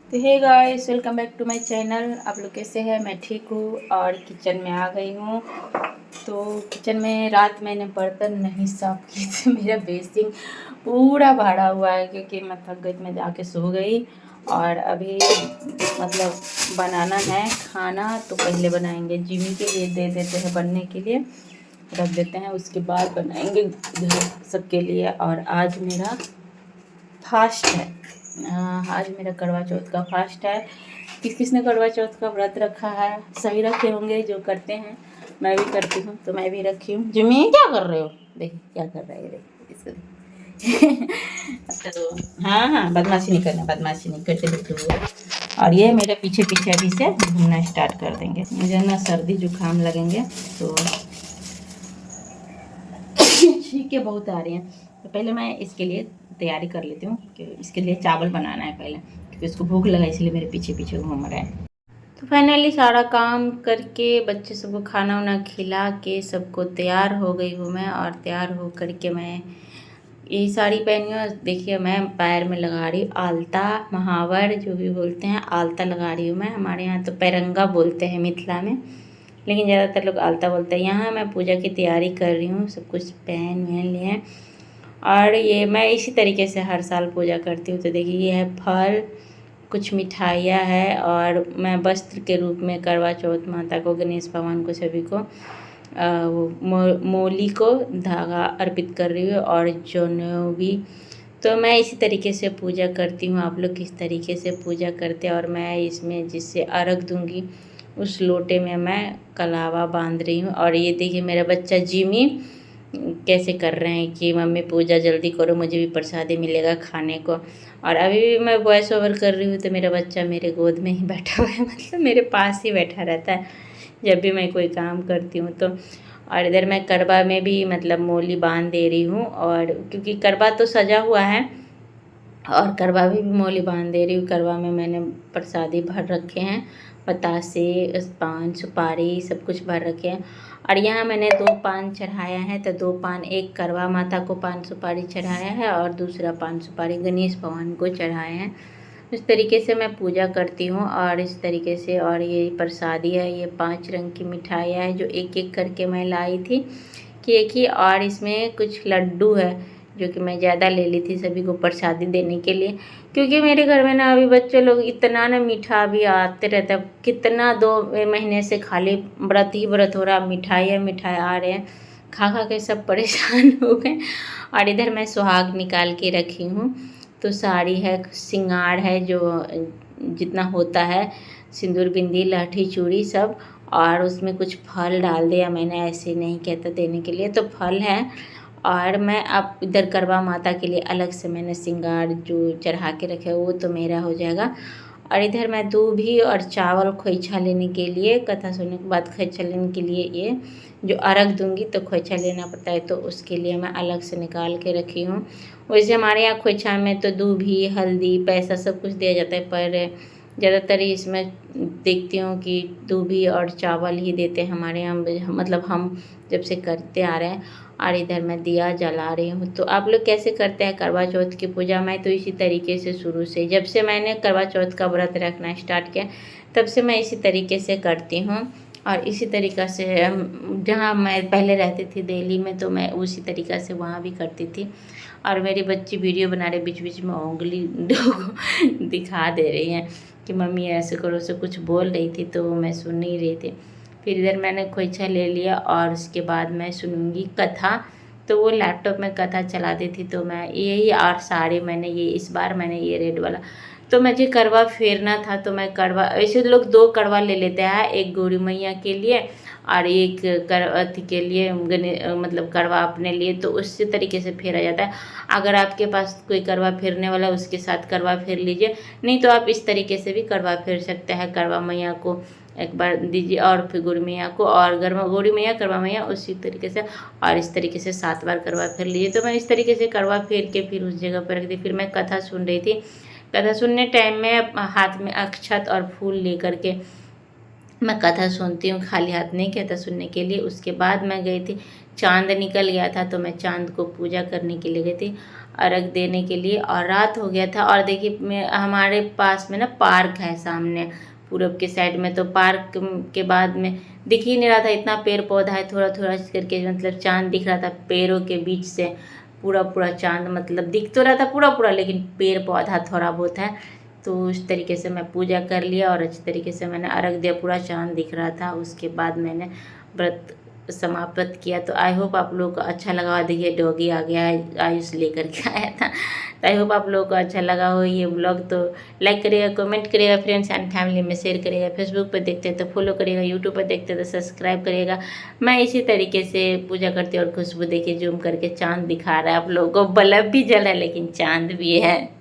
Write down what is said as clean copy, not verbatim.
तो hey guys, welcome back to my channel. आप लोग कैसे हैं? मैं ठीक हूँ और किचन में आ गई हूँ। तो किचन में रात मैंने बर्तन नहीं साफ़ किए थे। मेरा बेसिंग पूरा भरा हुआ है क्योंकि मैं थक गई, मैं जाके सो गई। और अभी मतलब बनाना है खाना, तो पहले बनाएंगे जिमी के लिए, दे देते हैं बनने के लिए, रख देते हैं, उसके बाद बनाएंगे घर सबके लिए। और आज मेरा फास्ट है। आज मेरा करवा चौथ का फास्ट है। किस किस ने करवा चौथ का व्रत रखा है? सही रखे होंगे जो करते हैं। मैं भी करती हूँ, तो मैं भी रखी हूँ। जिमी क्या कर रहे हो? देखिए क्या कर रहा है, देखिए इसको देखिए। तो हाँ हाँ, बदमाशी नहीं करना, बदमाशी नहीं करते देखो। और ये मेरे पीछे पीछे अभी से घूमना स्टार्ट कर देंगे। मुझे ना सर्दी जुकाम लगेंगे, तो छींके बहुत आ रही हैं। तो पहले मैं इसके लिए तैयारी कर लेती हूँ कि इसके लिए चावल बनाना है पहले, क्योंकि इसको भूख लगा इसलिए मेरे पीछे पीछे घूम रहा है। तो फाइनली सारा काम करके बच्चे सबको खाना वाना खिला के सबको तैयार हो गई हूँ मैं। और तैयार हो करके मैं ये साड़ी पहनी हूँ। देखिए मैं पैर में लगा रही हूँ आलता, महावर जो भी बोलते हैं, आलता लगा रही हूँ मैं। हमारे यहाँ तो पैरंगा बोलते हैं मिथिला में, लेकिन ज़्यादातर लोग आलता बोलते हैं। यहाँ मैं पूजा की तैयारी कर रही हूँ, सब कुछ पहन वहन लिए हैं। और ये मैं इसी तरीके से हर साल पूजा करती हूँ। तो देखिए ये है फल, कुछ मिठाइयाँ है, और मैं वस्त्र के रूप में करवा चौथ माता को, गणेश भगवान को, सभी को मोली को धागा अर्पित कर रही हूँ, और जनेऊ भी। तो मैं इसी तरीके से पूजा करती हूँ। आप लोग किस तरीके से पूजा करते हैं? और मैं इसमें जिससे अर्घ दूंगी उस लोटे में मैं कलावा बांध रही हूँ। और ये देखिए मेरा बच्चा जिमी कैसे कर रहे हैं कि मम्मी पूजा जल्दी करो, मुझे भी प्रसादी मिलेगा खाने को। और अभी भी मैं वॉइस ओवर कर रही हूँ तो मेरा बच्चा मेरे गोद में ही बैठा हुआ है, मतलब मेरे पास ही बैठा रहता है जब भी मैं कोई काम करती हूँ तो। और इधर मैं करवा में भी मतलब मोली बांध दे रही हूँ, और क्योंकि करवा तो सजा हुआ है, और करवा भी मोली बांध दे रही हूँ। करवा में मैंने प्रसादी भर रखे हैं, बतासे, पान, सुपारी, सब कुछ भर रखे हैं। और यहाँ मैंने 2 पान चढ़ाया है, तो 2 पान, एक करवा माता को पान सुपारी चढ़ाया है और दूसरा पान सुपारी गणेश भगवान को चढ़ाए हैं। इस तरीके से मैं पूजा करती हूँ। और इस तरीके से, और ये प्रसादी है, ये 5 रंग की मिठाइयाँ है जो एक एक करके मैं लाई थी केक ही। और इसमें कुछ लड्डू है जो कि मैं ज़्यादा ले ली थी सभी को प्रसादी देने के लिए, क्योंकि मेरे घर में ना अभी बच्चे लोग इतना ना मीठा अभी आते रहता है। कितना 2 महीने से खाली व्रत ही व्रत हो रहा, मिठाई आ रहे हैं, खा खा के सब परेशान हो गए। और इधर मैं सुहाग निकाल के रखी हूँ। तो साड़ी है, सिंगार है, जो जितना होता है, सिंदूर, बिंदी, लाठी, चूड़ी सब। और उसमें कुछ फल डाल दिया मैंने, ऐसे नहीं कहता देने के लिए, तो फल है। और मैं अब इधर करवा माता के लिए अलग से मैंने सिंगार जो चढ़ा के रखे वो तो मेरा हो जाएगा। और इधर मैं दूभी और चावल खोइछा लेने के लिए, कथा सुनने के बाद खोइछा लेने के लिए, ये जो अर्घ दूंगी तो खोइछा लेना पड़ता है, तो उसके लिए मैं अलग से निकाल के रखी हूँ। वैसे हमारे यहाँ खोइछा में तो दूभी, हल्दी, पैसा सब कुछ दिया जाता है, पर ज़्यादातर इसमें देखती हूँ कि दूभी और चावल ही देते हैं हमारे यहाँ, मतलब हम जब से करते आ रहे हैं। और इधर मैं दिया जला रही हूँ। तो आप लोग कैसे करते हैं करवा चौथ की पूजा? मैं तो इसी तरीके से शुरू से, जब से मैंने करवा चौथ का व्रत रखना स्टार्ट किया तब से मैं इसी तरीके से करती हूँ। और इसी तरीक़ा से जहाँ मैं पहले रहती थी दिल्ली में, तो मैं उसी तरीक़ा से वहाँ भी करती थी। और मेरी बच्ची वीडियो बना रही, बीच बीच में उंगली दिखा दे रही हैं कि मम्मी ऐसे करो, ऐसे कुछ बोल रही थी तो मैं सुन नहीं रही थी। फिर इधर मैंने खोइछा ले लिया, और उसके बाद मैं सुनूंगी कथा। तो वो लैपटॉप में कथा चला दी थी, तो मैं यही, और साड़ी मैंने ये, इस बार मैंने ये रेड वाला, तो मुझे करवा फेरना था, तो मैं करवा, ऐसे लोग 2 करवा ले लेते हैं, एक गौरी मैया के लिए और एक अथी के लिए, मतलब करवा अपने लिए, तो उसी तरीके से फेरा जाता है। अगर आपके पास कोई करवा फेरने वाला, उसके साथ करवा फेर लीजिए, नहीं तो आप इस तरीके से भी करवा फेर सकते हैं। करवा मैया को एक बार दीजिए, और फिर गौरी मैया को, और गौरी मैया, करवा मैया, उसी तरीके से, और इस तरीके से 7 बार करवा फेर लीजिए। तो मैं इस तरीके से करवा फेर के फिर उस जगह पर रख दी। फिर मैं कथा सुन रही थी। कथा सुनने टाइम में हाथ में अक्षत और फूल लेकर के मैं कथा सुनती हूँ, खाली हाथ नहीं कथा सुनने के लिए। उसके बाद मैं गई थी, चांद निकल गया था तो मैं चांद को पूजा करने के लिए गई थी। अर्घ देने के लिए। और रात हो गया था। और देखिए मैं हमारे पास में ना पार्क है सामने पूरब के साइड में, तो पार्क के बाद में दिख ही नहीं रहा था, इतना पेड़ पौधा है, थोड़ा थोड़ा करके मतलब चांद दिख रहा था पेड़ों के बीच से। पूरा पूरा चांद मतलब दिख तो रहा था पूरा पूरा, लेकिन पेड़ पौधा थोड़ा बहुत है। तो उस तरीके से मैं पूजा कर लिया और अच्छी तरीके से मैंने अर्घ दिया, पूरा चांद दिख रहा था। उसके बाद मैंने व्रत समाप्त किया। तो आई होप आप लोगों को अच्छा लगा। और देखिए डॉगी आ गया है, आयुष लेकर के आया था। तो आई होप आप लोगों को अच्छा लगा हो ये व्लॉग। तो लाइक करिएगा, कमेंट करिएगा, फ्रेंड्स एंड फैमिली में शेयर करिएगा, फेसबुक पर देखते हैं तो फॉलो करिएगा, यूट्यूब पर देखते हैं तो सब्सक्राइब करिएगा। मैं इसी तरीके से पूजा करती हूँ। और खुशबू देखिए जूम करके चांद दिखा रहा है आप लोगों को, बल्ब भी जल रहा है लेकिन चांद भी है।